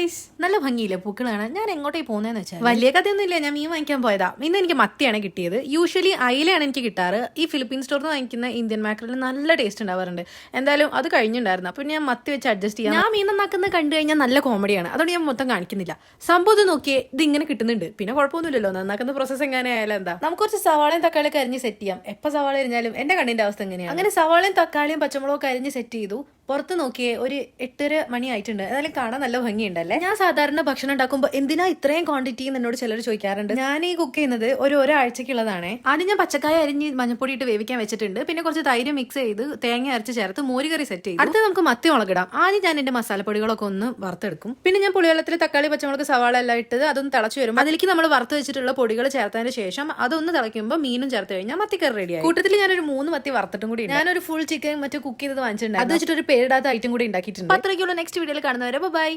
Guys, നല്ല ഭംഗിയില്ലേ പൂക്കളാണ്. ഞാൻ എങ്ങോട്ടേ പോകുന്നതെന്ന് വെച്ചാൽ വലിയ കഥയൊന്നും ഇല്ല, ഞാൻ മീൻ വാങ്ങിക്കാൻ പോയതാ. ഇന്ന് എനിക്ക് മത്തിയാണ് കിട്ടിയത്. യൂഷ്വലി അയിലാണ് എനിക്ക് കിട്ടാറ്. ഈ ഫിലിപ്പീൻ സ്റ്റോറിൽ നിന്ന് വാങ്ങിക്കുന്ന ഇന്ത്യൻ മാക്രലിന് നല്ല ടേസ്റ്റ് ഉണ്ടാവാറുണ്ട്. എന്തായാലും അത് കഴിഞ്ഞിട്ടുണ്ടായിരുന്നു, അപ്പോൾ ഞാൻ മത്തി വെച്ച് അഡ്ജസ്റ്റ് ചെയ്യാം. ഞാൻ മീൻ നന്നാക്കുന്നത് കണ്ടു കഴിഞ്ഞാൽ നല്ല കോമഡിയാണ്, അതുകൊണ്ട് ഞാൻ മൊത്തം കാണിക്കുന്നില്ല. സംഭവം ഇത് നോക്കിയേ, ഇത് ഇങ്ങനെ കിട്ടുന്നുണ്ട്. പിന്നെ കുഴപ്പമൊന്നുമില്ലല്ലോ, നന്നാക്കുന്ന പ്രോസസ്സ് എങ്ങനെ ആയാലും എന്താ. നമുക്ക് കുറച്ച് സവാളയും തക്കാളിയൊക്കെ അരിഞ്ഞ് സെറ്റ് ചെയ്യാം. എപ്പോൾ സവാള അരിഞ്ഞാലും എന്റെ കണ്ണിന്റെ അവസ്ഥ എങ്ങനെയാണ്. അങ്ങനെ സവാളയും തക്കാളിയും പച്ചമുളകൊക്കെ അരിഞ്ഞ് സെറ്റ് ചെയ്തു. പുറത്ത് നോക്കിയേ, ഒരു 8:30 മണി ആയിട്ടുണ്ട്. എന്നാലും കാണാൻ നല്ല ഭംഗിയുണ്ടല്ലേ. ഞാൻ സാധാരണ ഭക്ഷണം ഉണ്ടാക്കുമ്പോൾ എന്തിനാ ഇത്രയും ക്വാണ്ടിറ്റി എന്നോട് ചിലർ ചോദിക്കാറുണ്ട്. ഞാൻ ഈ കുക്ക് ചെയ്യുന്നത് ഒരാഴ്ചക്കുള്ളതാണ്. ആദ്യം ഞാൻ പച്ചക്കായ അരിഞ്ഞ് മഞ്ഞപ്പൊടി ഇട്ട് വേവിക്കാൻ വെച്ചിട്ടുണ്ട്. പിന്നെ കുറച്ച് തൈര് മിക്സ് ചെയ്ത് തേങ്ങ അരച്ച് ചേർത്ത് മോരുകറി സെറ്റ് ചെയ്തു. അടുത്ത് നമുക്ക് മത്തി മുളകിടാം. ആദ്യം ഞാൻ എന്റെ മസാലപ്പൊടികളൊക്കെ ഒന്ന് വറുത്തെടുക്കും. പിന്നെ ഞാൻ പുളിവെള്ളത്തിൽ തക്കാളി പച്ചമുളക് സവാള എല്ലാം ഇട്ടത് അതൊന്ന് തിളച്ചു വരും. അതിലേക്ക് നമ്മൾ വറുത്ത് വെച്ചിട്ടുള്ള പൊടികൾ ചേർത്തതിന് ശേഷം അതൊന്ന് തിളയ്ക്കുമ്പോൾ മീനും ചേർത്ത് കഴിഞ്ഞാൽ മത്തിക്കറി റെഡിയായി. കൂട്ടത്തിൽ ഞാനൊരു 3 മത്തി വറുത്തിട്ടും കൂടി. ഞാനൊരു ഫുൾ ചിക്കൻ മറ്റു കുക്ക് ചെയ്ത് വാങ്ങിച്ചിട്ടുണ്ട്. അത് വെച്ചിട്ട് ഒരു പേരിടാത്ത ഐറ്റം കൂടി ഉണ്ടാക്കിയിട്ടുണ്ട്. അത്രയ്ക്കുള്ള നെക്സ്റ്റ് വീഡിയോയിൽ കാണുന്നവരെ ബൈ.